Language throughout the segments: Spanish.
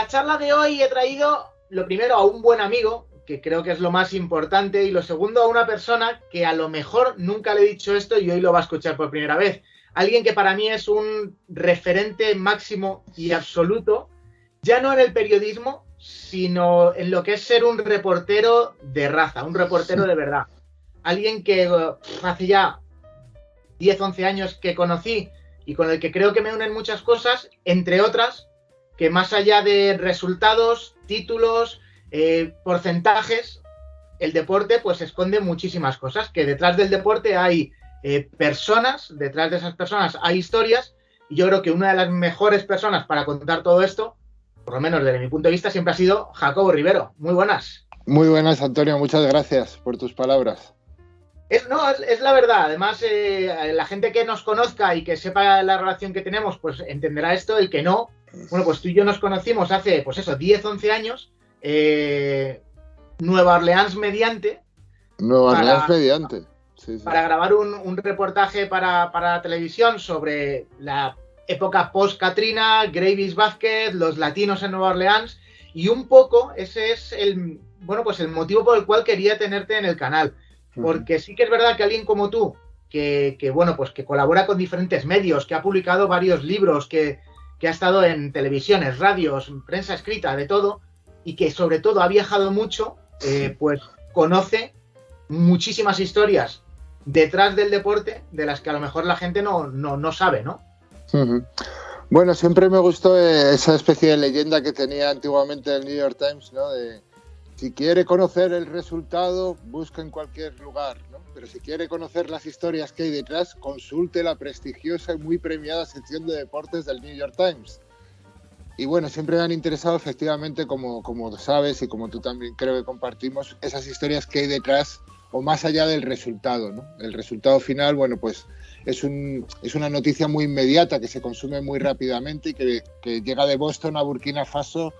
la charla de hoy he traído, lo primero, a un buen amigo, que creo que es lo más importante, y lo segundo, a una persona que a lo mejor nunca le he dicho esto y hoy lo va a escuchar por primera vez. Alguien que para mí es un referente máximo y absoluto, ya no en el periodismo, sino en lo que es ser un reportero de raza, un reportero de verdad. Alguien que hace ya 10, 11 años que conocí y con el que creo que me unen muchas cosas, entre otras, que más allá de resultados, títulos, porcentajes, el deporte pues esconde muchísimas cosas, que detrás del deporte hay personas, detrás de esas personas hay historias, y yo creo que una de las mejores personas para contar todo esto, por lo menos desde mi punto de vista, siempre ha sido Jacobo Rivero. Muy buenas. Muy buenas, Antonio, muchas gracias por tus palabras. Es la verdad. Además, la gente que nos conozca y que sepa la relación que tenemos, pues entenderá esto. El que no, bueno, pues tú y yo nos conocimos hace, pues eso, 10, 11 años, Nueva Orleans mediante. Sí. Para grabar un reportaje para televisión sobre la época post-Katrina, Gravis Vázquez, los latinos en Nueva Orleans, y un poco ese es el motivo por el cual quería tenerte en el canal. Porque sí que es verdad que alguien como tú, que colabora con diferentes medios, que ha publicado varios libros, que ha estado en televisiones, radios, prensa escrita, de todo, y que sobre todo ha viajado mucho, pues conoce muchísimas historias detrás del deporte de las que a lo mejor la gente no sabe, ¿no? Bueno, siempre me gustó esa especie de leyenda que tenía antiguamente el New York Times, ¿no? De si quiere conocer el resultado, busca en cualquier lugar, ¿no? Pero si quiere conocer las historias que hay detrás, consulte la prestigiosa y muy premiada sección de deportes del New York Times. Y bueno, siempre me han interesado efectivamente, como sabes y como tú también creo que compartimos, esas historias que hay detrás o más allá del resultado, ¿no? El resultado final, bueno, pues es una noticia muy inmediata que se consume muy rápidamente y que llega de Boston a Burkina Faso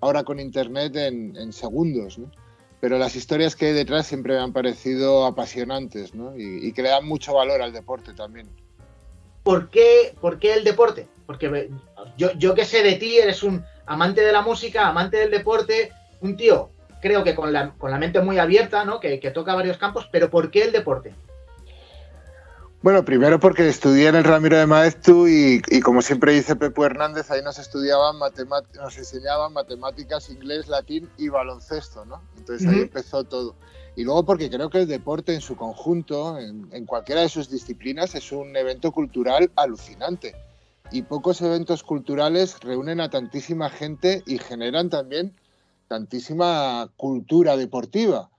ahora con internet en segundos, ¿no? Pero las historias que hay detrás siempre me han parecido apasionantes, ¿no? Y que le dan mucho valor al deporte también. ¿Por qué el deporte? Porque yo que sé de ti, eres un amante de la música, amante del deporte, un tío, creo que con la mente muy abierta, ¿no? Que toca varios campos, pero ¿por qué el deporte? Bueno, primero porque estudié en el Ramiro de Maeztu y como siempre dice Pepe Hernández, ahí nos enseñaban matemáticas, inglés, latín y baloncesto, ¿no? Entonces ahí empezó todo. Y luego porque creo que el deporte en su conjunto, en cualquiera de sus disciplinas, es un evento cultural alucinante. Y pocos eventos culturales reúnen a tantísima gente y generan también tantísima cultura deportiva.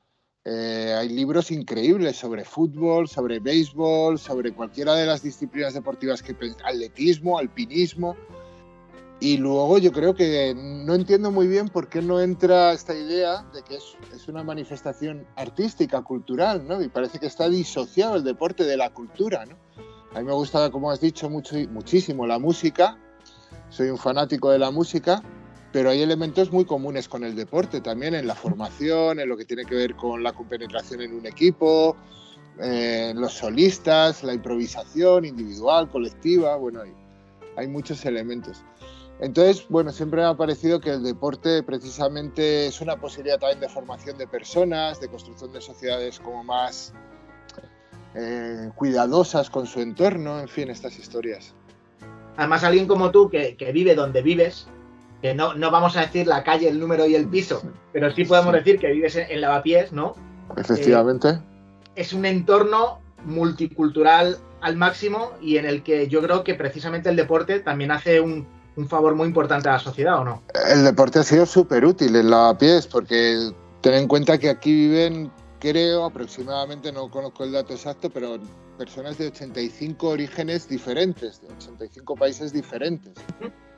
Hay libros increíbles sobre fútbol, sobre béisbol, sobre cualquiera de las disciplinas deportivas, atletismo, alpinismo. Y luego yo creo que no entiendo muy bien por qué no entra esta idea de que es una manifestación artística, cultural, ¿no? Y parece que está disociado el deporte de la cultura, ¿no? A mí me gusta, como has dicho, muchísimo la música. Soy un fanático de la música. Pero hay elementos muy comunes con el deporte también, en la formación, en lo que tiene que ver con la compenetración en un equipo, los solistas, la improvisación individual, colectiva, bueno, hay muchos elementos. Entonces, bueno, siempre me ha parecido que el deporte precisamente es una posibilidad también de formación de personas, de construcción de sociedades como más cuidadosas con su entorno, en fin, estas historias. Además, alguien como tú que vive donde vives, que no vamos a decir la calle, el número y el piso, pero sí podemos decir que vives en Lavapiés, ¿no? Efectivamente. Es un entorno multicultural al máximo y en el que yo creo que precisamente el deporte también hace un favor muy importante a la sociedad, ¿o no? El deporte ha sido súper útil en Lavapiés porque ten en cuenta que aquí viven, creo, aproximadamente, no conozco el dato exacto, pero personas de 85 orígenes diferentes, de 85 países diferentes.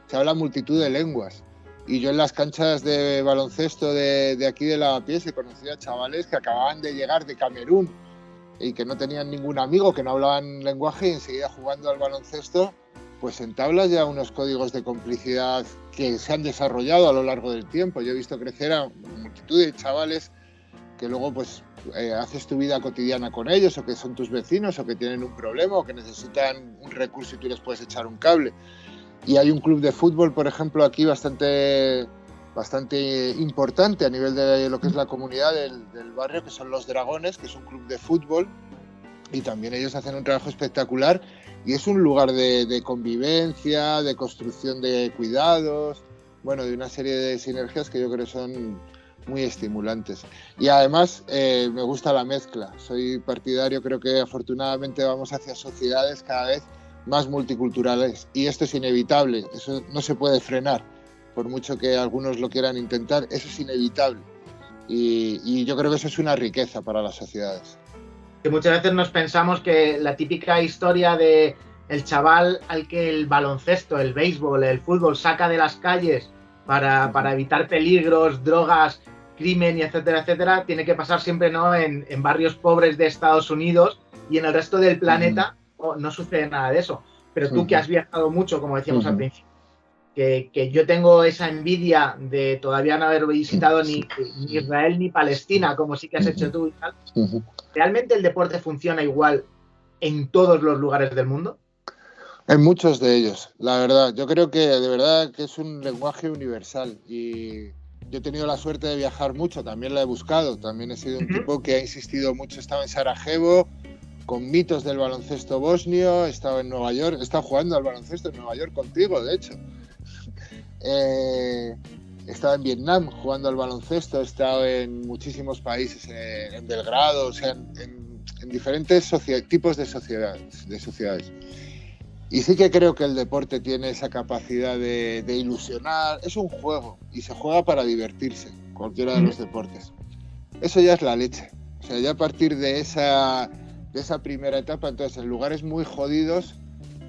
Se habla multitud de lenguas. Y yo en las canchas de baloncesto de aquí de Lavapiés he conocido a chavales que acababan de llegar de Camerún y que no tenían ningún amigo, que no hablaban lenguaje, y enseguida jugando al baloncesto, pues entablas ya unos códigos de complicidad que se han desarrollado a lo largo del tiempo. Yo he visto crecer a multitud de chavales que luego pues haces tu vida cotidiana con ellos, o que son tus vecinos, o que tienen un problema, o que necesitan un recurso y tú les puedes echar un cable. Y hay un club de fútbol, por ejemplo, aquí bastante bastante importante a nivel de lo que es la comunidad del barrio, que son los Dragones, que es un club de fútbol, y también ellos hacen un trabajo espectacular y es un lugar de convivencia, de construcción de cuidados, bueno, de una serie de sinergias que yo creo son muy estimulantes. Y además me gusta la mezcla, soy partidario, creo que afortunadamente vamos hacia sociedades cada vez más multiculturales y esto es inevitable, eso no se puede frenar, por mucho que algunos lo quieran intentar, eso es inevitable y yo creo que eso es una riqueza para las sociedades. Que muchas veces nos pensamos que la típica historia de el chaval al que el baloncesto, el béisbol, el fútbol saca de las calles para evitar peligros, drogas, crimen y etcétera, etcétera, tiene que pasar siempre, ¿no?, en barrios pobres de Estados Unidos y en el resto del planeta no sucede nada de eso. Pero tú que has viajado mucho, como decíamos al principio, que yo tengo esa envidia de todavía no haber visitado ni Israel ni Palestina, como sí que has hecho tú y tal. ¿Realmente el deporte funciona igual en todos los lugares del mundo? En muchos de ellos, la verdad. Yo creo que de verdad que es un lenguaje universal y yo he tenido la suerte de viajar mucho, también la he buscado, también he sido un tipo que ha insistido mucho, estaba en Sarajevo con mitos del baloncesto bosnio, he estado en Nueva York, he estado jugando al baloncesto en Nueva York contigo, de hecho. He estado en Vietnam jugando al baloncesto, he estado en muchísimos países, en Belgrado, o sea, en diferentes tipos de sociedades. Y sí que creo que el deporte tiene esa capacidad de ilusionar, es un juego y se juega para divertirse, cualquiera de los deportes. Eso ya es la leche, o sea, ya a partir de esa primera etapa, entonces en lugares muy jodidos,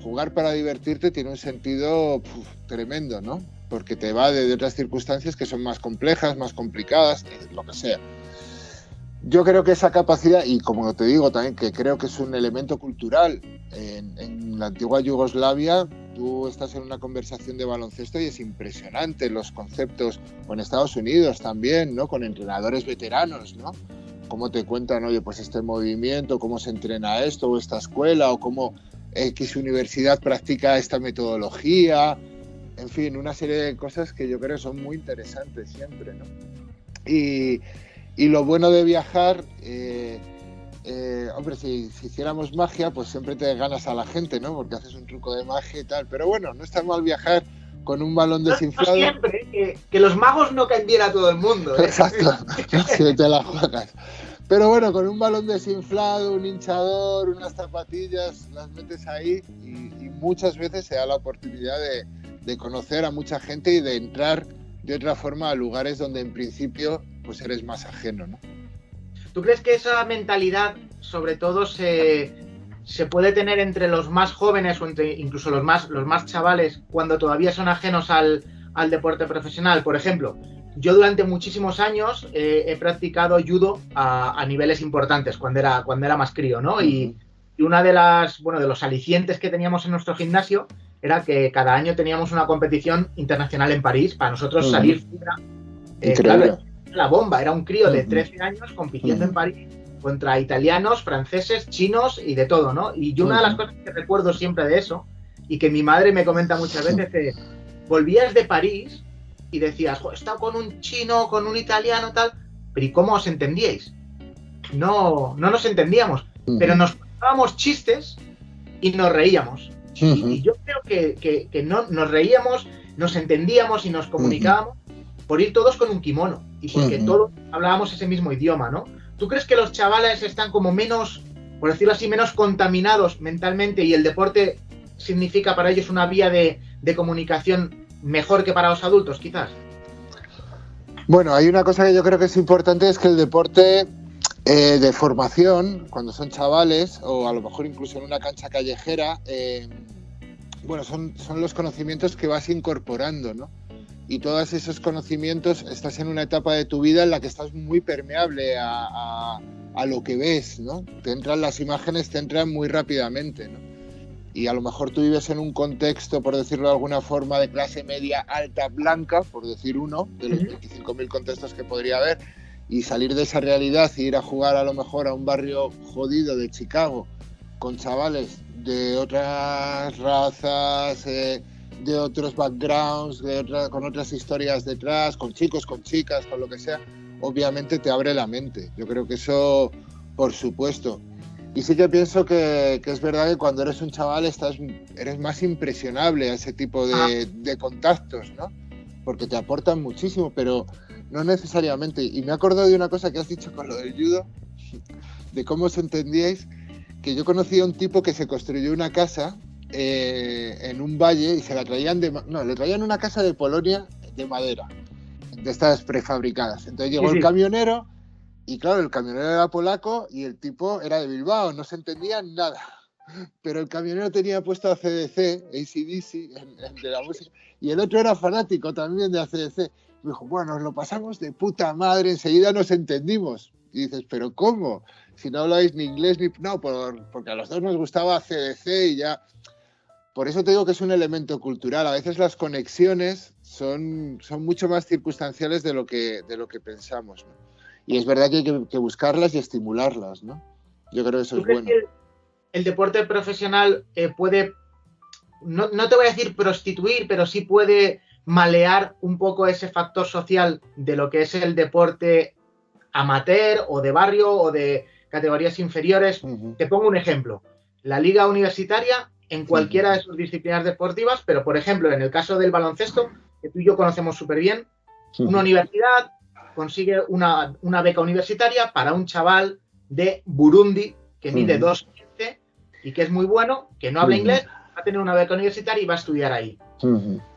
jugar para divertirte tiene un sentido tremendo, ¿no? Porque te va de otras circunstancias que son más complejas, más complicadas, lo que sea. Yo creo que esa capacidad, y como te digo también, que creo que es un elemento cultural, en la antigua Yugoslavia, tú estás en una conversación de baloncesto y es impresionante los conceptos, o en Estados Unidos también, ¿no? Con entrenadores veteranos, ¿no? Cómo te cuentan, oye, pues este movimiento, cómo se entrena esto, o esta escuela, o cómo X universidad practica esta metodología, en fin, una serie de cosas que yo creo son muy interesantes siempre, ¿no? Y lo bueno de viajar, hombre, si hiciéramos magia, pues siempre te ganas a la gente, ¿no? Porque haces un truco de magia y tal, pero bueno, no está mal viajar con un balón desinflado. No siempre, que los magos no caen bien a todo el mundo, ¿eh? Exacto, si te la juegas. Pero bueno, con un balón desinflado, un hinchador, unas zapatillas, las metes ahí y muchas veces se da la oportunidad de conocer a mucha gente y de entrar de otra forma a lugares donde en principio pues eres más ajeno, ¿no? ¿Tú crees que esa mentalidad, sobre todo, se puede tener entre los más jóvenes o entre incluso los más chavales cuando todavía son ajenos al deporte profesional? Por ejemplo, yo durante muchísimos años he practicado judo a niveles importantes cuando era más crío, ¿no? Y una de los alicientes que teníamos en nuestro gimnasio era que cada año teníamos una competición internacional en París. Para nosotros salir fuera, claro, la bomba, era un crío de 13 años compitiendo en París contra italianos, franceses, chinos y de todo, ¿no? Y yo una de las cosas que recuerdo siempre de eso, y que mi madre me comenta muchas veces, es volvías de París y decías, he estado con un chino, con un italiano, tal, pero ¿y cómo os entendíais? No nos entendíamos, pero nos contábamos chistes y nos reíamos. Y yo creo que no, nos reíamos, nos entendíamos y nos comunicábamos por ir todos con un kimono y porque todos hablábamos ese mismo idioma, ¿no? ¿Tú crees que los chavales están como menos, por decirlo así, menos contaminados mentalmente y el deporte significa para ellos una vía de comunicación mejor que para los adultos, quizás? Bueno, hay una cosa que yo creo que es importante, es que el deporte de formación, cuando son chavales, o a lo mejor incluso en una cancha callejera, bueno, son los conocimientos que vas incorporando, ¿no? Y todos esos conocimientos, estás en una etapa de tu vida en la que estás muy permeable a lo que ves, ¿no? Te entran las imágenes, te entran muy rápidamente, ¿no? Y a lo mejor tú vives en un contexto, por decirlo de alguna forma, de clase media alta blanca, por decir uno, de los 25.000 contextos que podría haber, y salir de esa realidad e ir a jugar a lo mejor a un barrio jodido de Chicago, con chavales de otras razas, de otros backgrounds, con otras historias detrás, con chicos, con chicas, con lo que sea, obviamente te abre la mente. Yo creo que eso, por supuesto. Y sí que pienso que es verdad que cuando eres un chaval eres más impresionable a ese tipo de contactos, ¿no? Porque te aportan muchísimo, pero no necesariamente. Y me acuerdo de una cosa que has dicho con lo del judo, de cómo os entendíais, que yo conocí a un tipo que se construyó una casa en un valle y se la traían le traían una casa de Polonia de madera, de estas prefabricadas. Entonces llegó el camionero y claro, el camionero era polaco y el tipo era de Bilbao, no se entendía nada. Pero el camionero tenía puesto AC/DC, AC/DC, de la música, y el otro era fanático también de AC/DC. Me dijo, bueno, nos lo pasamos de puta madre, enseguida nos entendimos. Y dices, ¿pero cómo? Si no habláis ni inglés ni... No, porque a los dos nos gustaba AC/DC y ya... Por eso te digo que es un elemento cultural. A veces las conexiones son mucho más circunstanciales de lo que pensamos, ¿no? Y es verdad que hay que buscarlas y estimularlas, ¿no? Yo creo que eso es bueno. El deporte profesional puede, no te voy a decir prostituir, pero sí puede malear un poco ese factor social de lo que es el deporte amateur o de barrio o de categorías inferiores. Uh-huh. Te pongo un ejemplo. La liga universitaria en cualquiera de sus disciplinas deportivas, pero por ejemplo en el caso del baloncesto, que tú y yo conocemos súper bien, una universidad consigue una beca universitaria para un chaval de Burundi que mide 2,15 y que es muy bueno, que no habla inglés, va a tener una beca universitaria y va a estudiar ahí.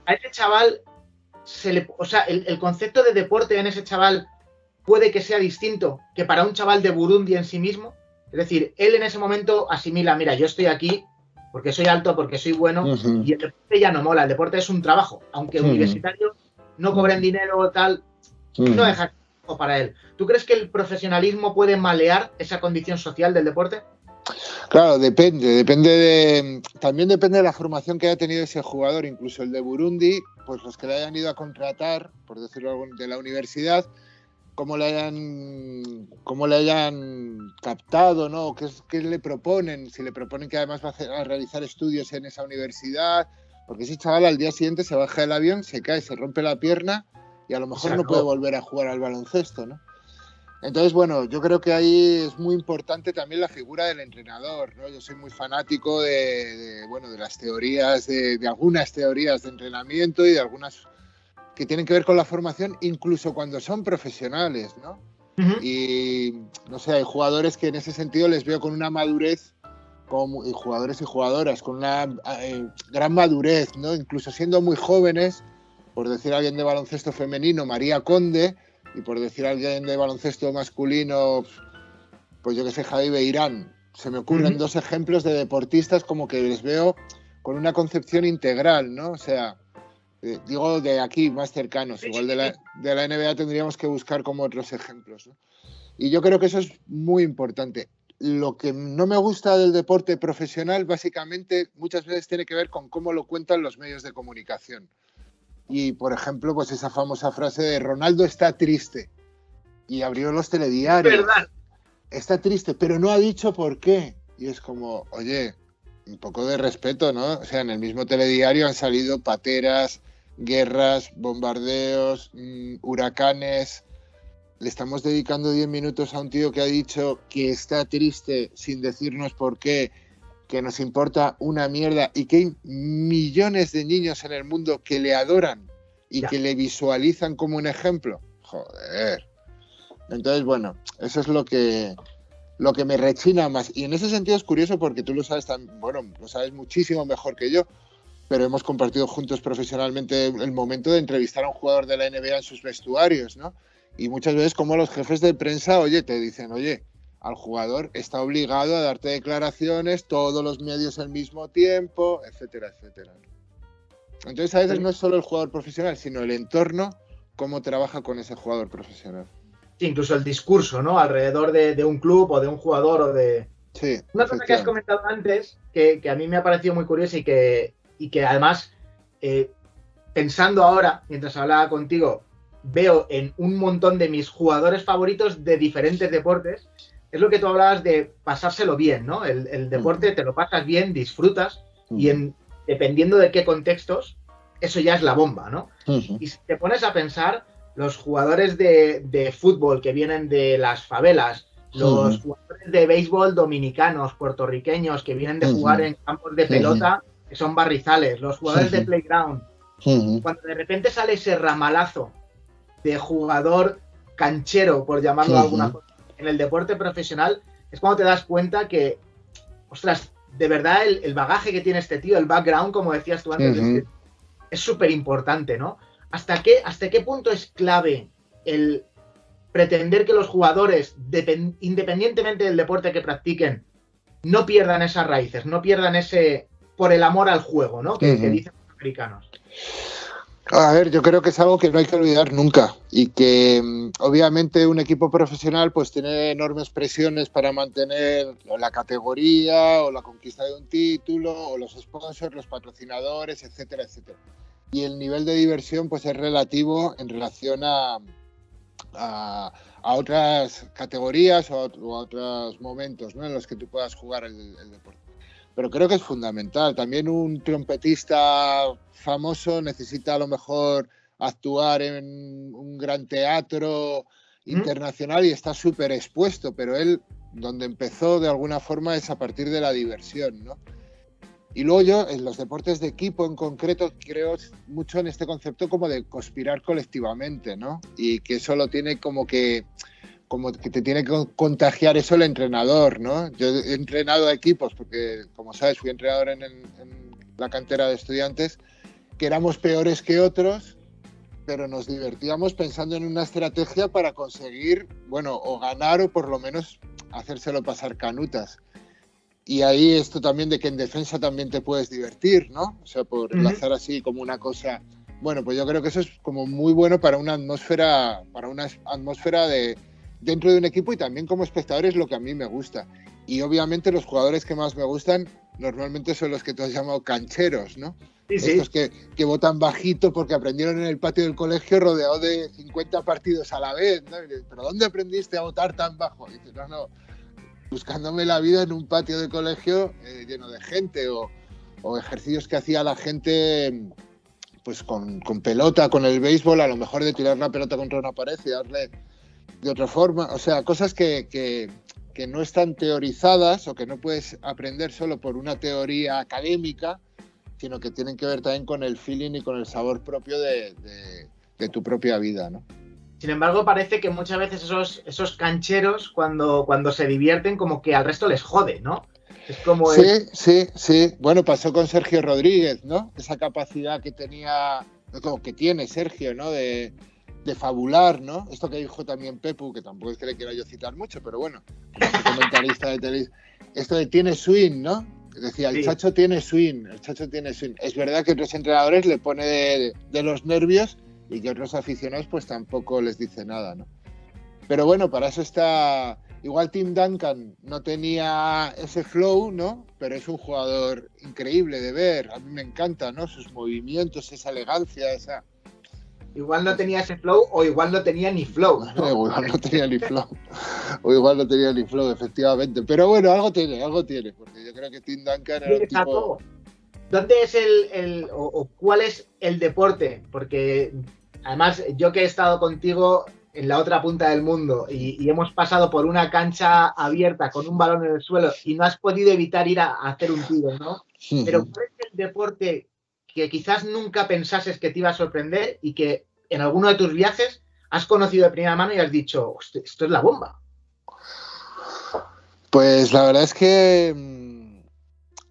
A ese chaval, el concepto de deporte en ese chaval puede que sea distinto que para un chaval de Burundi en sí mismo. Es decir, él en ese momento asimila, mira, yo estoy aquí porque soy alto, porque soy bueno, y el deporte ya no mola, el deporte es un trabajo, aunque universitario no cobren dinero o tal, no deja tiempo para él. ¿Tú crees que el profesionalismo puede malear esa condición social del deporte? Claro, también depende de la formación que haya tenido ese jugador, incluso el de Burundi, pues los que le hayan ido a contratar, por decirlo de la universidad, cómo le hayan captado, ¿no? ¿Qué le proponen? Si le proponen que además va a realizar estudios en esa universidad, porque ese chaval al día siguiente se baja del avión, se cae, se rompe la pierna y a lo mejor no puede volver a jugar al baloncesto, ¿no? Entonces, bueno, yo creo que ahí es muy importante también la figura del entrenador, ¿no? Yo soy muy fanático de las teorías, de algunas teorías de entrenamiento y de algunas que tienen que ver con la formación, incluso cuando son profesionales, ¿no? Y, no sé, hay jugadores que en ese sentido les veo con una madurez, y jugadores y jugadoras, con una gran madurez, ¿no? Incluso siendo muy jóvenes, por decir a alguien de baloncesto femenino, María Conde, y por decir a alguien de baloncesto masculino, pues yo que sé, Javi Beirán. Se me ocurren dos ejemplos de deportistas como que les veo con una concepción integral, ¿no? O sea, digo de aquí, más cercanos. Igual de la NBA tendríamos que buscar como otros ejemplos, ¿no? Y yo creo que eso es muy importante. Lo que no me gusta del deporte profesional, básicamente, muchas veces tiene que ver con cómo lo cuentan los medios de comunicación. Y, por ejemplo, pues esa famosa frase de Ronaldo está triste. Y abrió los telediarios. ¿Verdad? Está triste, pero no ha dicho por qué. Y es como, oye, un poco de respeto, ¿no? O sea, en el mismo telediario han salido pateras, guerras, bombardeos, huracanes. Le estamos dedicando 10 minutos a un tío que ha dicho que está triste sin decirnos por qué, que nos importa una mierda y que hay millones de niños en el mundo que le adoran y que le visualizan como un ejemplo. Joder. Entonces, bueno, eso es lo que me rechina más. Y en ese sentido es curioso porque tú lo sabes lo sabes muchísimo mejor que yo, pero hemos compartido juntos profesionalmente el momento de entrevistar a un jugador de la NBA en sus vestuarios, ¿no? Y muchas veces como los jefes de prensa, te dicen, al jugador está obligado a darte declaraciones, todos los medios al mismo tiempo, etcétera, etcétera. Entonces a veces no es solo el jugador profesional, sino el entorno, cómo trabaja con ese jugador profesional. Sí, incluso el discurso, ¿no? Alrededor de un club o de un jugador o de... Sí. Una cosa que has comentado antes, que a mí me ha parecido muy curiosa y que además, pensando ahora, mientras hablaba contigo, veo en un montón de mis jugadores favoritos de diferentes deportes, es lo que tú hablabas de pasárselo bien, ¿no? El deporte te lo pasas bien, disfrutas, y dependiendo de qué contextos, eso ya es la bomba, ¿no? Uh-huh. Y si te pones a pensar, los jugadores de fútbol que vienen de las favelas, los jugadores de béisbol dominicanos, puertorriqueños, que vienen de jugar en campos de pelota, que son barrizales, los jugadores de playground, cuando de repente sale ese ramalazo de jugador canchero, por llamarlo de alguna forma, en el deporte profesional, es cuando te das cuenta que, ostras, de verdad el bagaje que tiene este tío, el background, como decías tú antes, es súper importante, ¿no? ¿Hasta qué punto es clave el pretender que los jugadores, independientemente del deporte que practiquen, no pierdan esas raíces, no pierdan ese por el amor al juego, ¿no? Que dicen los americanos. A ver, yo creo que es algo que no hay que olvidar nunca y que obviamente un equipo profesional pues tiene enormes presiones para mantener la categoría o la conquista de un título o los sponsors, los patrocinadores, etcétera, etcétera. Y el nivel de diversión pues es relativo en relación a otras categorías o a otros momentos, ¿no? En los que tú puedas jugar el deporte. Pero creo que es fundamental. También un trompetista famoso necesita a lo mejor actuar en un gran teatro internacional y está súper expuesto, pero él, donde empezó de alguna forma es a partir de la diversión, ¿no? Y luego yo, en los deportes de equipo en concreto, creo mucho en este concepto como de conspirar colectivamente, ¿no? Y que eso lo tiene como que te tiene que contagiar eso el entrenador, ¿no? Yo he entrenado a equipos, porque como sabes, fui entrenador en la cantera de estudiantes, que éramos peores que otros, pero nos divertíamos pensando en una estrategia para conseguir, bueno, o ganar o por lo menos hacérselo pasar canutas. Y ahí esto también de que en defensa también te puedes divertir, ¿no? O sea, por lanzar así como una cosa... Bueno, pues yo creo que eso es como muy bueno para una atmósfera de dentro de un equipo y también como espectador es lo que a mí me gusta. Y obviamente los jugadores que más me gustan normalmente son los que tú has llamado cancheros, ¿no? Sí, estos que votan bajito porque aprendieron en el patio del colegio rodeado de 50 partidos a la vez, ¿no? ¿Pero dónde aprendiste a votar tan bajo? Y dices, no, buscándome la vida en un patio de colegio lleno de gente o ejercicios que hacía la gente pues con pelota, con el béisbol, a lo mejor de tirar la pelota contra una pared y darle de otra forma, o sea, cosas que no están teorizadas o que no puedes aprender solo por una teoría académica, sino que tienen que ver también con el feeling y con el sabor propio de tu propia vida, ¿no? Sin embargo, parece que muchas veces esos cancheros, cuando se divierten, como que al resto les jode, ¿no? Es como sí. Bueno, pasó con Sergio Rodríguez, ¿no? Esa capacidad que tenía, como que tiene Sergio, ¿no? De fabular, ¿no? Esto que dijo también Pepu, que tampoco es que le quiera yo citar mucho, pero bueno, como comentarista de televisión, esto de tiene swing, ¿no? Decía, el Chacho tiene swing, el Chacho tiene swing. Es verdad que otros entrenadores le pone de los nervios y que otros aficionados pues tampoco les dice nada, ¿no? Pero bueno, para eso está... Igual Tim Duncan no tenía ese flow, ¿no? Pero es un jugador increíble de ver. A mí me encanta, ¿no? Sus movimientos, esa elegancia, esa... Igual no tenía ese flow o igual no tenía ni flow, ¿no? Igual no tenía ni flow. O igual no tenía ni flow, efectivamente. Pero bueno, algo tiene. Porque yo creo que Tim Duncan era un tipo... ¿Dónde es o cuál es el deporte? Porque además yo que he estado contigo en la otra punta del mundo y hemos pasado por una cancha abierta con un balón en el suelo y no has podido evitar ir a hacer un tiro, ¿no? Pero ¿cuál es el deporte que quizás nunca pensases que te iba a sorprender y que en alguno de tus viajes has conocido de primera mano y has dicho, esto es la bomba? Pues la verdad es que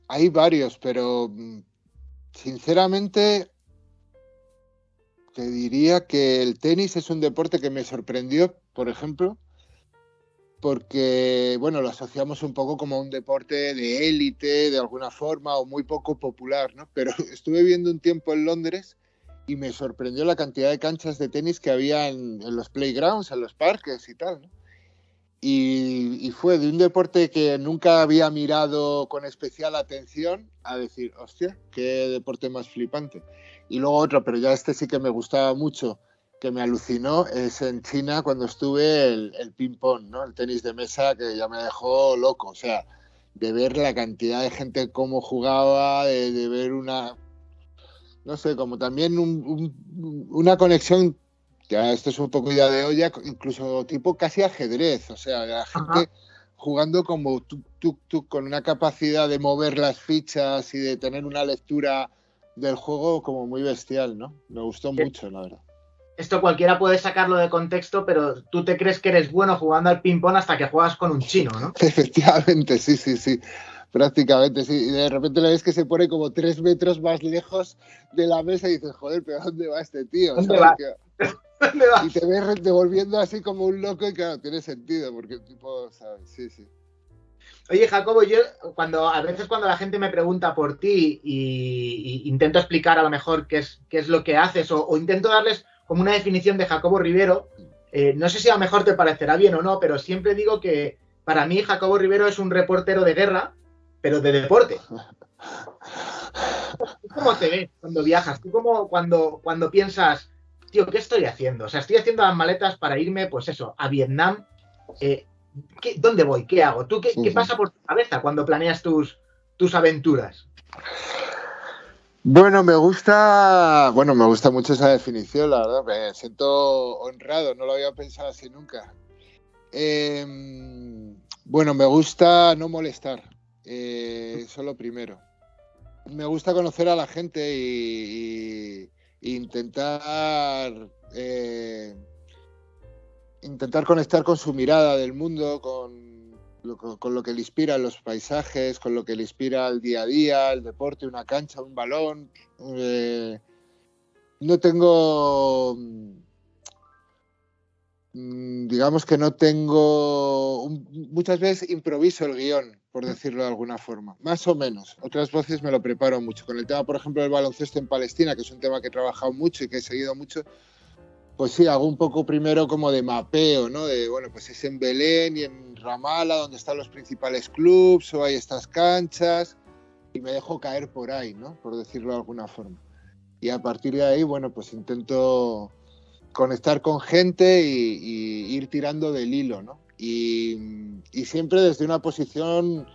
hay varios, pero sinceramente te diría que el tenis es un deporte que me sorprendió, por ejemplo, porque, bueno, lo asociamos un poco como un deporte de élite, de alguna forma, o muy poco popular, ¿no? Pero estuve viviendo un tiempo en Londres y me sorprendió la cantidad de canchas de tenis que había en los playgrounds, en los parques y tal, ¿no? Y fue de un deporte que nunca había mirado con especial atención a decir, hostia, qué deporte más flipante. Y luego otro, pero ya este sí que me gustaba mucho, que me alucinó, es en China cuando estuve el ping-pong, ¿no? El tenis de mesa, que ya me dejó loco. O sea, de ver la cantidad de gente cómo jugaba, de ver no sé, como también una conexión, ya esto es un poco idea de olla, incluso tipo casi ajedrez, o sea, la Ajá. gente jugando como tú, con una capacidad de mover las fichas y de tener una lectura del juego como muy bestial, ¿no? Me gustó mucho, la verdad. Esto cualquiera puede sacarlo de contexto, pero tú te crees que eres bueno jugando al ping-pong hasta que juegas con un chino, ¿no? Efectivamente, sí, sí, sí. Prácticamente, sí. Y de repente le ves que se pone como 3 metros más lejos de la mesa y dices, joder, pero ¿dónde va este tío? ¿Dónde ¿Sabes? vas? ¿Dónde Y te vas? ves devolviendo así como un loco y claro, tiene sentido, porque el tipo, ¿sabes? Sí, sí. Oye, Jacobo, yo a veces cuando la gente me pregunta por ti y intento explicar a lo mejor qué es lo que haces o intento darles como una definición de Jacobo Rivero, no sé si a lo mejor te parecerá bien o no, pero siempre digo que para mí Jacobo Rivero es un reportero de guerra, pero de deporte. ¿Tú cómo te ves cuando viajas? ¿Tú cómo cuando piensas, tío, ¿qué estoy haciendo? O sea, estoy haciendo las maletas para irme, pues eso, a Vietnam. Eh, ¿Dónde voy? ¿Qué hago? ¿Tú qué Ujú. pasa por tu cabeza cuando planeas tus aventuras? Me gusta mucho esa definición, la verdad. Me siento honrado, no lo había pensado así nunca. Me gusta no molestar, eso es lo primero. Me gusta conocer a la gente y intentar conectar con su mirada del mundo, con lo que le inspira los paisajes, con lo que le inspira el día a día, el deporte, una cancha, un balón. No tengo, digamos que no tengo, muchas veces improviso el guión, por decirlo de alguna forma, más o menos. Otras veces me lo preparo mucho. Con el tema, por ejemplo, del baloncesto en Palestina, que es un tema que he trabajado mucho y que he seguido mucho, pues sí, hago un poco primero como de mapeo, ¿no? De, bueno, pues es en Belén y en Ramala donde están los principales clubs o hay estas canchas y me dejo caer por ahí, ¿no? Por decirlo de alguna forma. Y a partir de ahí, bueno, pues intento conectar con gente y ir tirando del hilo, ¿no? Y siempre desde una posición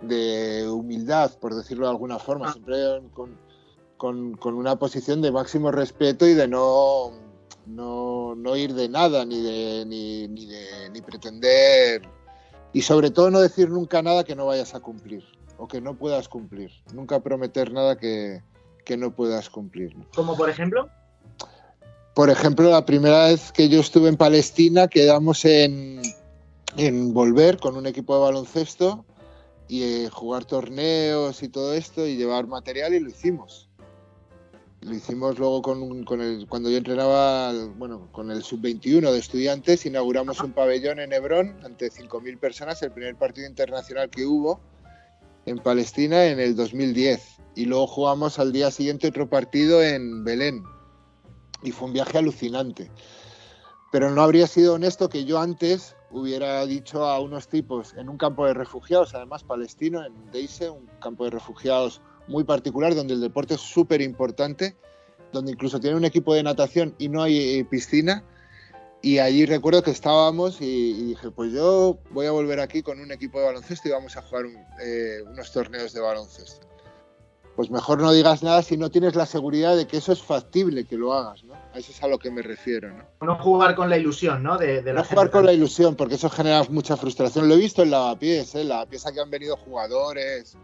de humildad, por decirlo de alguna forma, Ah, siempre con una posición de máximo respeto y de no ir de nada, ni pretender, y sobre todo no decir nunca nada que no vayas a cumplir o que no puedas cumplir. Nunca prometer nada que no puedas cumplir, ¿no? como por ejemplo. Por ejemplo, la primera vez que yo estuve en Palestina quedamos en volver con un equipo de baloncesto y jugar torneos y todo esto y llevar material y lo hicimos. Lo hicimos luego cuando yo entrenaba, bueno, con el sub-21 de estudiantes, inauguramos un pabellón en Hebrón ante 5.000 personas, el primer partido internacional que hubo en Palestina en el 2010. Y luego jugamos al día siguiente otro partido en Belén. Y fue un viaje alucinante. Pero no habría sido honesto que yo antes hubiera dicho a unos tipos en un campo de refugiados, además palestino, en Deise, un campo de refugiados muy particular, donde el deporte es súper importante, donde incluso tiene un equipo de natación y no hay piscina. Y allí recuerdo que estábamos y dije, pues yo voy a volver aquí con un equipo de baloncesto y vamos a jugar unos torneos de baloncesto. Pues mejor no digas nada si no tienes la seguridad de que eso es factible que lo hagas, ¿no? A eso es a lo que me refiero, ¿no? No jugar con la ilusión, ¿no? De No la gente jugar con la también. ilusión, porque eso genera mucha frustración. Lo he visto en Lavapiés, ¿eh? En Lavapiés aquí han venido jugadores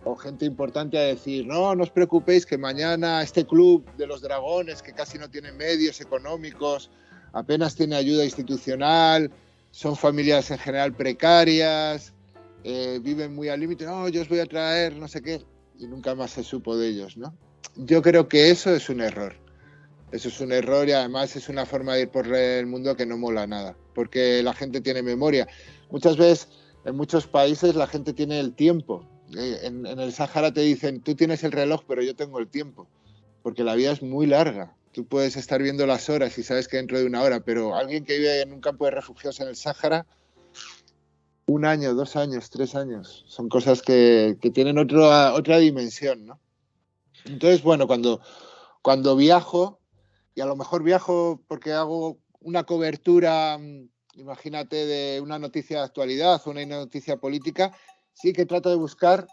o gente importante a decir, no os preocupéis que mañana este club de los Dragones, que casi no tiene medios económicos, apenas tiene ayuda institucional, son familias en general precarias, viven muy al límite, yo os voy a traer no sé qué, y nunca más se supo de ellos, ¿no? Yo creo que eso es un error. Eso es un error y además es una forma de ir por el mundo que no mola nada, porque la gente tiene memoria. Muchas veces en muchos países la gente tiene el tiempo. En el Sáhara te dicen, tú tienes el reloj, pero yo tengo el tiempo, porque la vida es muy larga. Tú puedes estar viendo las horas y sabes que dentro de una hora, pero alguien que vive en un campo de refugiados en el Sáhara, 1 año, 2 años, 3 años, son cosas que tienen otra dimensión, ¿no? Entonces, bueno, cuando viajo, y a lo mejor viajo porque hago una cobertura, imagínate, de una noticia de actualidad o una noticia política, sí que trato de buscar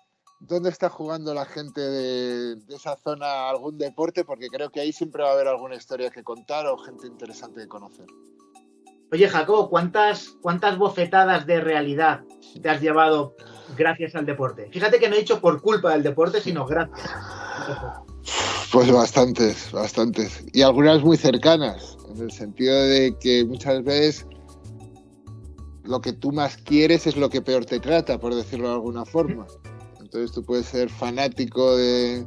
dónde está jugando la gente de esa zona algún deporte, porque creo que ahí siempre va a haber alguna historia que contar o gente interesante que conocer. Oye, Jacobo, ¿cuántas bofetadas de realidad te has llevado gracias al deporte? Fíjate que no he dicho por culpa del deporte, sino gracias. Pues bastantes. Y algunas muy cercanas, en el sentido de que muchas veces lo que tú más quieres es lo que peor te trata, por decirlo de alguna forma. Entonces tú puedes ser fanático de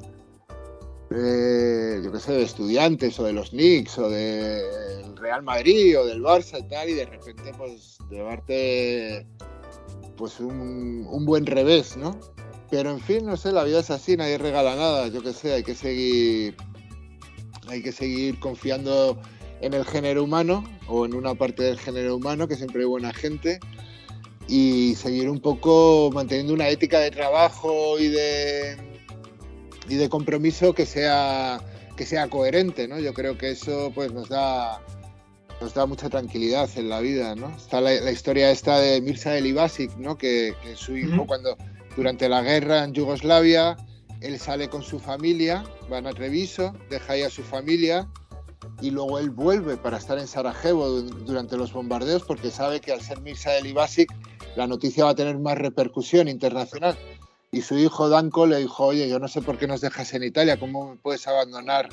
yo qué sé, de Estudiantes o de los Knicks o del Real Madrid o del Barça y tal, y de repente pues llevarte pues un buen revés, ¿no? Pero en fin, no sé, la vida es así, nadie regala nada, yo qué sé, hay que seguir confiando en el género humano o en una parte del género humano, que siempre hay buena gente, y seguir un poco manteniendo una ética de trabajo y de compromiso que sea coherente, ¿no? Yo creo que eso pues nos da mucha tranquilidad en la vida, ¿no? Está la historia esta de Mirza Elibašić, ¿no? Que su hijo, cuando durante la guerra en Yugoslavia, él sale con su familia, van a Treviso, deja ahí a su familia y luego él vuelve para estar en Sarajevo durante los bombardeos, porque sabe que al ser Mirza Elibašić la noticia va a tener más repercusión internacional. Y su hijo Danko le dijo: oye, yo no sé por qué nos dejas en Italia, ¿cómo me puedes abandonar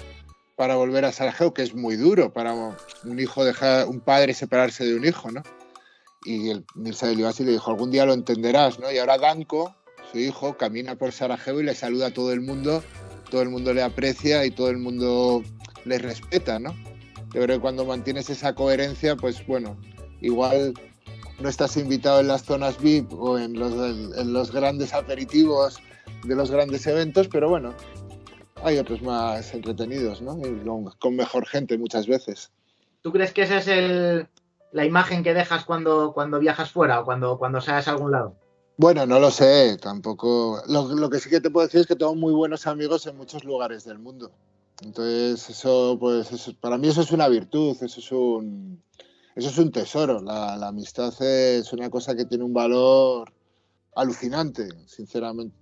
para volver a Sarajevo? Que es muy duro para un padre separarse de un hijo, ¿no? Y el Mirza Elibašić le dijo: algún día lo entenderás, ¿no? Y ahora Danko, su hijo, camina por Sarajevo y le saluda a todo el mundo le aprecia y todo el mundo le respeta, ¿no? Yo creo que cuando mantienes esa coherencia, pues bueno, igual no estás invitado en las zonas VIP o en los grandes aperitivos de los grandes eventos, pero bueno, hay otros más entretenidos, ¿no? Y con mejor gente muchas veces. ¿Tú crees que esa es la imagen que dejas cuando viajas fuera o cuando sales a algún lado? Bueno, no lo sé, tampoco. Lo que sí que te puedo decir es que tengo muy buenos amigos en muchos lugares del mundo. Entonces, eso, para mí eso es una virtud, eso es un tesoro. La amistad es una cosa que tiene un valor alucinante, sinceramente.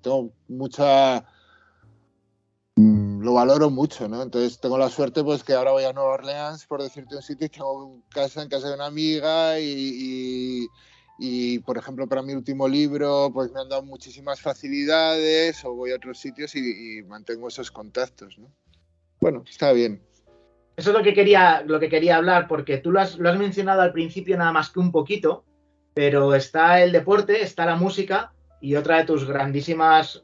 Lo valoro mucho, ¿no? Entonces tengo la suerte pues que ahora voy a Nueva Orleans, por decirte un sitio, y tengo en casa de una amiga y, por ejemplo, para mi último libro pues me han dado muchísimas facilidades, o voy a otros sitios y mantengo esos contactos, ¿no? Bueno, está bien. Eso es lo que quería hablar, porque tú lo has mencionado al principio nada más que un poquito, pero está el deporte, está la música y otra de tus grandísimas,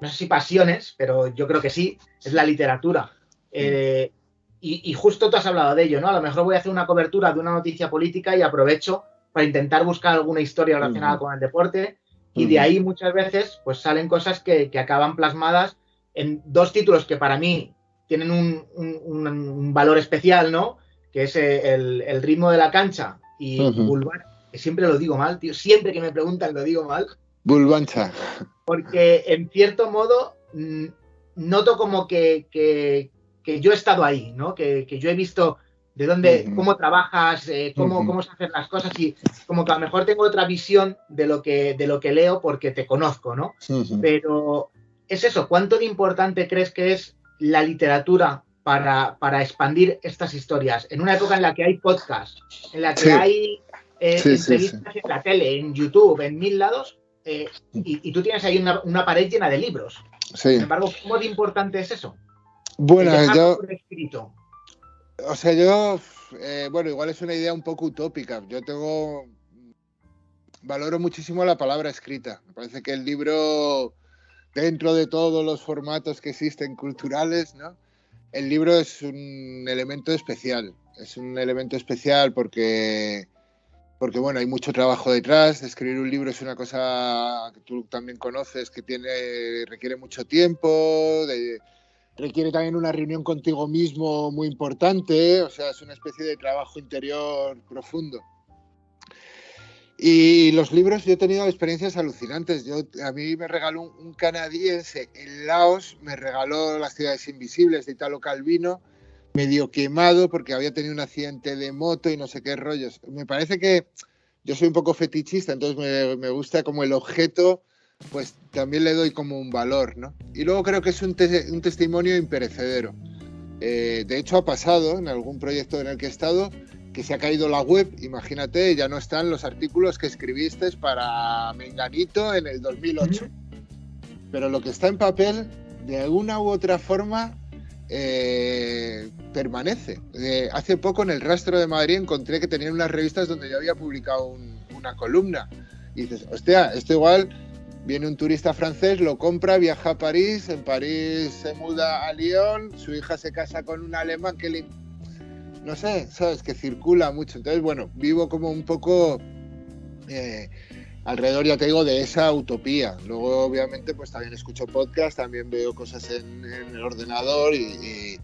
no sé si pasiones, pero yo creo que sí, es la literatura. Y justo tú has hablado de ello, ¿no? A lo mejor voy a hacer una cobertura de una noticia política y aprovecho para intentar buscar alguna historia relacionada con el deporte, y de ahí muchas veces pues salen cosas que acaban plasmadas en dos títulos que para mí tienen un valor especial, ¿no? Que es el ritmo de la cancha y Bulbancha, que siempre lo digo mal, tío, siempre que me preguntan lo digo mal. Bulbancha. Porque en cierto modo noto como que yo he estado ahí, ¿no? Que yo he visto de dónde, cómo trabajas, cómo se hacen las cosas, y como que a lo mejor tengo otra visión de lo que leo porque te conozco, ¿no? Pero es eso, ¿cuánto de importante crees que es la literatura para expandir estas historias? En una época en la que hay podcasts, en la que hay entrevistas en la tele, en YouTube, en 1000 lados, y tú tienes ahí una pared llena de libros. Sí. Sin embargo, ¿cómo de importante es eso? Bueno, bueno, igual es una idea un poco utópica. Valoro muchísimo la palabra escrita. Me parece que el libro, dentro de todos los formatos que existen culturales, ¿no? El libro es un elemento especial. Es un elemento especial porque bueno, hay mucho trabajo detrás. Escribir un libro es una cosa que tú también conoces, que requiere mucho tiempo, requiere también una reunión contigo mismo muy importante, o sea, es una especie de trabajo interior profundo. Y los libros, yo he tenido experiencias alucinantes. A mí me regaló un canadiense en Laos, me regaló Las ciudades invisibles de Italo Calvino, medio quemado porque había tenido un accidente de moto y no sé qué rollos. Me parece que yo soy un poco fetichista, entonces me gusta como el objeto pues también le doy como un valor, ¿no? Y luego creo que es un testimonio imperecedero. De hecho, ha pasado en algún proyecto en el que he estado que se ha caído la web, imagínate, ya no están los artículos que escribiste para Menganito en el 2008. Pero lo que está en papel, de una u otra forma, permanece. Hace poco en El Rastro de Madrid encontré que tenían unas revistas donde yo había publicado una columna. Y dices, hostia, esto igual viene un turista francés, lo compra, viaja a París, en París se muda a Lyon, su hija se casa con un alemán que no sé, sabes, que circula mucho. Entonces, bueno, vivo como un poco alrededor, ya te digo, de esa utopía. Luego, obviamente, pues también escucho podcast, también veo cosas en el ordenador y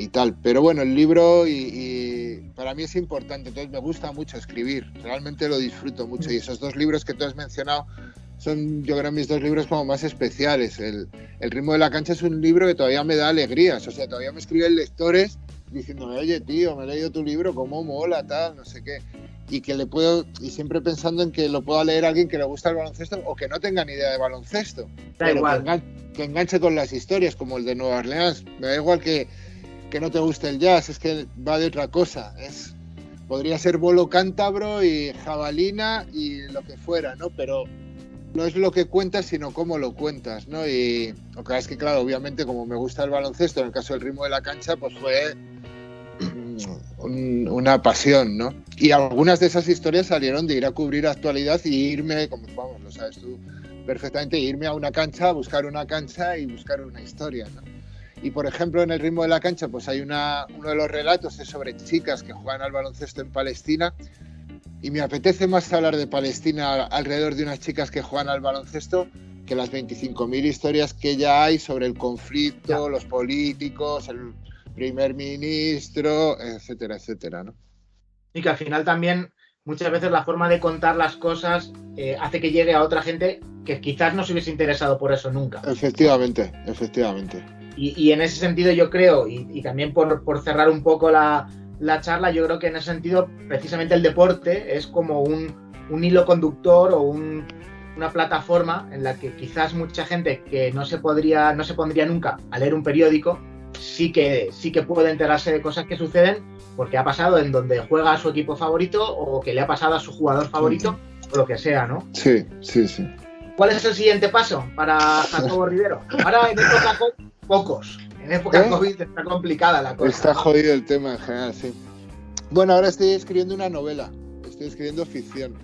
tal. Pero bueno, el libro y para mí es importante, entonces me gusta mucho escribir, realmente lo disfruto mucho. Y esos 2 libros que tú has mencionado son, yo creo, mis 2 libros como más especiales. El ritmo de la cancha es un libro que todavía me da alegrías, o sea, todavía me escriben lectores diciéndome, oye, tío, me he leído tu libro, cómo mola, tal, no sé qué. Y que le puedo, y siempre pensando en que lo pueda leer alguien que le gusta el baloncesto o que no tenga ni idea de baloncesto, pero que enganche con las historias, como el de Nueva Orleans. Me da igual que no te guste el jazz, es que va de otra cosa. Podría ser bolo cántabro y jabalina y lo que fuera, ¿no? Pero no es lo que cuentas, sino cómo lo cuentas, ¿no? Y lo que es que, claro, obviamente, como me gusta el baloncesto, en el caso del ritmo de la cancha, pues fue una pasión, ¿no? Y algunas de esas historias salieron de ir a cubrir actualidad y irme, como vamos, lo sabes tú perfectamente, irme a una cancha, a buscar una cancha y buscar una historia, ¿no? Y por ejemplo, en el ritmo de la cancha, pues hay uno de los relatos es sobre chicas que juegan al baloncesto en Palestina, y me apetece más hablar de Palestina alrededor de unas chicas que juegan al baloncesto que las 25.000 historias que ya hay sobre el conflicto, los políticos, el primer ministro, etcétera, etcétera, ¿no? Y que al final también muchas veces la forma de contar las cosas hace que llegue a otra gente que quizás no se hubiese interesado por eso nunca. Efectivamente, efectivamente. Y en ese sentido yo creo, y también por cerrar un poco la charla, yo creo que en ese sentido precisamente el deporte es como un hilo conductor o una plataforma en la que quizás mucha gente que no se pondría nunca a leer un periódico sí que puede enterarse de cosas que suceden porque ha pasado en donde juega a su equipo favorito o que le ha pasado a su jugador favorito o lo que sea, ¿no? Sí, sí, sí. ¿Cuál es el siguiente paso para Jacobo Rivero? Ahora en época pocos. En época COVID está complicada la cosa. Está jodido el tema en general, sí. Bueno, ahora estoy escribiendo una novela. Estoy escribiendo ficción.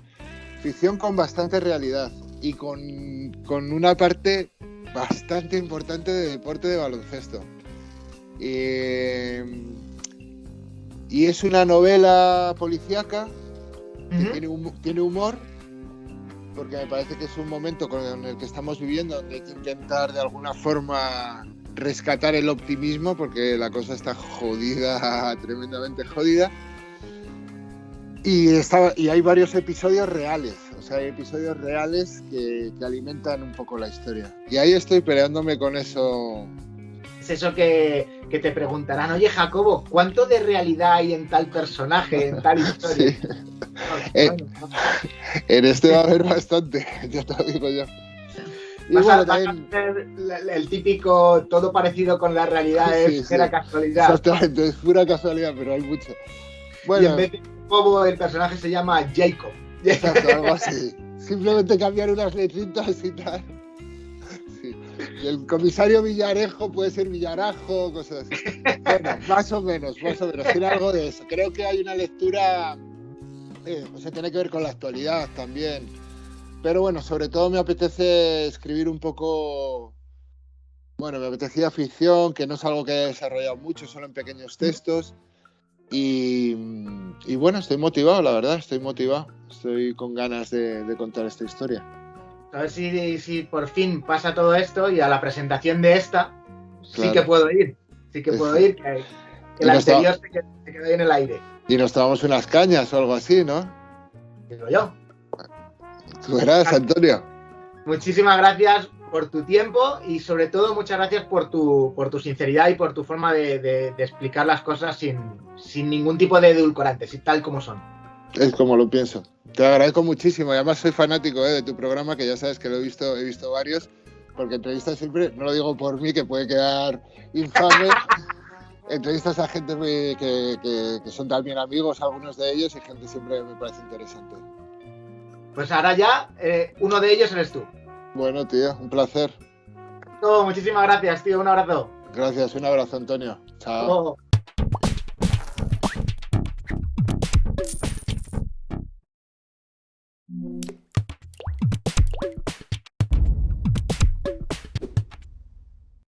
Ficción con bastante realidad y con una parte bastante importante de deporte de baloncesto. Y es una novela policíaca que tiene humor, porque me parece que es un momento con el que estamos viviendo donde hay que intentar de alguna forma rescatar el optimismo, porque la cosa está jodida, tremendamente jodida. Y hay varios episodios reales, o sea, hay episodios reales que alimentan un poco la historia. Y ahí estoy peleándome con eso. Es eso que te preguntarán, oye Jacobo, ¿cuánto de realidad hay en tal personaje, en tal historia? Sí. En este va a haber bastante, ya te lo digo yo. Y bueno, también el típico todo parecido con la realidad es pura casualidad. Exactamente, es pura casualidad, pero hay mucho. Bueno, y en vez de Jacobo, el personaje se llama Jacob. Exacto, algo así. Simplemente cambiar unas letritas y tal. Sí. Y el comisario Villarejo puede ser Villarajo, cosas así. Bueno, más o menos, tiene algo de eso. Creo que hay una lectura, o sea, tiene que ver con la actualidad también. Pero bueno, sobre todo me apetece escribir un poco. Bueno, me apetecía ficción, que no es algo que haya desarrollado mucho, solo en pequeños textos. Y bueno, estoy motivado, la verdad, estoy con ganas de contar esta historia. A ver si por fin pasa todo esto y a la presentación de esta claro. Sí que puedo ir, que la anterior se quedó ahí en el aire. Y nos tomamos unas cañas o algo así, ¿no? Digo yo. Tú verás, Antonio. Muchísimas gracias por tu tiempo y sobre todo muchas gracias por tu sinceridad y por tu forma de explicar las cosas sin ningún tipo de edulcorantes y tal como son. Es como lo pienso. Te agradezco muchísimo y además soy fanático de tu programa, que ya sabes que he visto varios, porque entrevistas siempre, no lo digo por mí, que puede quedar infame, entrevistas a gente que son también amigos, algunos de ellos, y gente siempre me parece interesante. Pues ahora ya, uno de ellos eres tú. Bueno, tío, un placer. Muchísimas gracias, tío. Un abrazo. Gracias, un abrazo, Antonio. Chao.